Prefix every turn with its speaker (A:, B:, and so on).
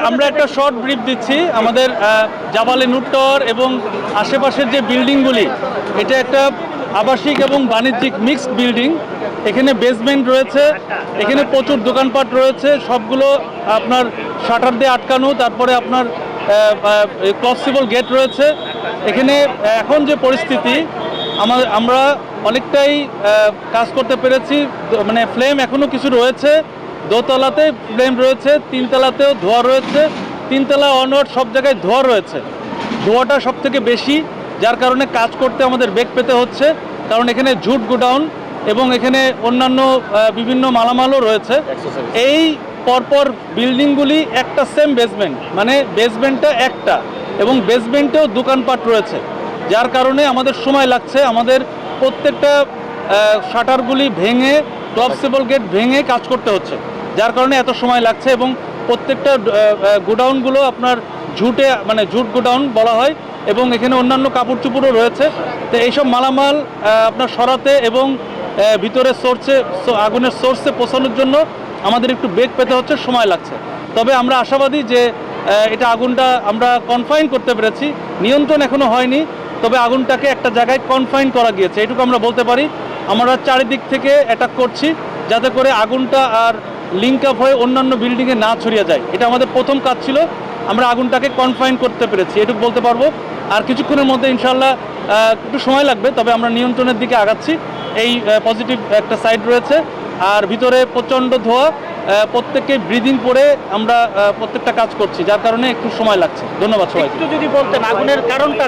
A: আমরা একটা short brief দিচ্ছি। আমাদের জাবালে নূর টাওয়ার এবং আশেপাশের যে বিল্ডিংগুলি, এটা একটা আবাসিক এবং বাণিজ্যিক মিক্সড বিল্ডিং। এখানে বেসমেন্ট রয়েছে, এখানে প্রচুর দোকানপাট রয়েছে, সবগুলো আপনার শাটার দিয়ে আটকানো। তারপরে আপনার ক্লসিবল গেট রয়েছে। এখানে এখন যে পরিস্থিতি, আমরা অনেকটাই কাজ করতে পেরেছি। মানে ফ্লেম এখনও কিছু রয়েছে, দোতলাতে ফ্লেম রয়েছে, তিনতলাতেও ধোঁয়া রয়েছে, তিনতলা অনওয়ার্ড সব জায়গায় ধোঁয়া রয়েছে। ধোঁয়াটা সব থেকে বেশি, যার কারণে কাজ করতে আমাদের বেগ পেতে হচ্ছে। কারণ এখানে ঝুট গোডাউন এবং এখানে অন্যান্য বিভিন্ন মালামালও রয়েছে। এই পরপর বিল্ডিংগুলি একটা সেম বেসমেন্ট, মানে বেসমেন্টটা একটা এবং বেসমেন্টেও দোকানপাট রয়েছে, যার কারণে আমাদের সময় লাগছে। আমাদের প্রত্যেকটা শাটারগুলি ভেঙে, ক্লসিবল গেট ভেঙে কাজ করতে হচ্ছে, যার কারণে এত সময় লাগছে। এবং প্রত্যেকটা গোডাউনগুলো আপনার ঝুটে, মানে ঝুট গোডাউন বলা হয়, এবং এখানে অন্যান্য কাপড় চুপড়ও রয়েছে। তো এইসব মালামাল আপনার সরাতে এবং ভিতরে সোর্সে, আগুনের সোর্সে পৌঁছানোর জন্য আমাদের একটু বেগ পেতে হচ্ছে, সময় লাগছে। তবে আমরা আশাবাদী যে এটা আগুনটা আমরা কনফাইন করতে পেরেছি। নিয়ন্ত্রণ এখনও হয়নি, তবে আগুনটাকে একটা জায়গায় কনফাইন করা গিয়েছে, এটুকু আমরা বলতে পারি। আমরা চারিদিক থেকে অ্যাটাক করছি যাতে করে আগুনটা আর লিঙ্ক আপ হয়ে অন্যান্য বিল্ডিংয়ে না ছড়িয়ে যায়। এটা আমাদের প্রথম কাজ ছিল। আমরা আগুনটাকে কনফাইন করতে পেরেছি, এটুকু বলতে পারবো। আর কিছুক্ষণের মধ্যে ইনশাআল্লাহ একটু সময় লাগবে, তবে আমরা নিয়ন্ত্রণের দিকে আগাচ্ছি। এই পজিটিভ একটা সাইড রয়েছে। আর ভিতরে প্রচণ্ড ধোঁয়া, প্রত্যেককে ব্রিদিং করে আমরা প্রত্যেকটা কাজ করছি, যার কারণে একটু সময় লাগছে। ধন্যবাদ সবাইকে।
B: একটু যদি বলতেন আগুনের কারণটা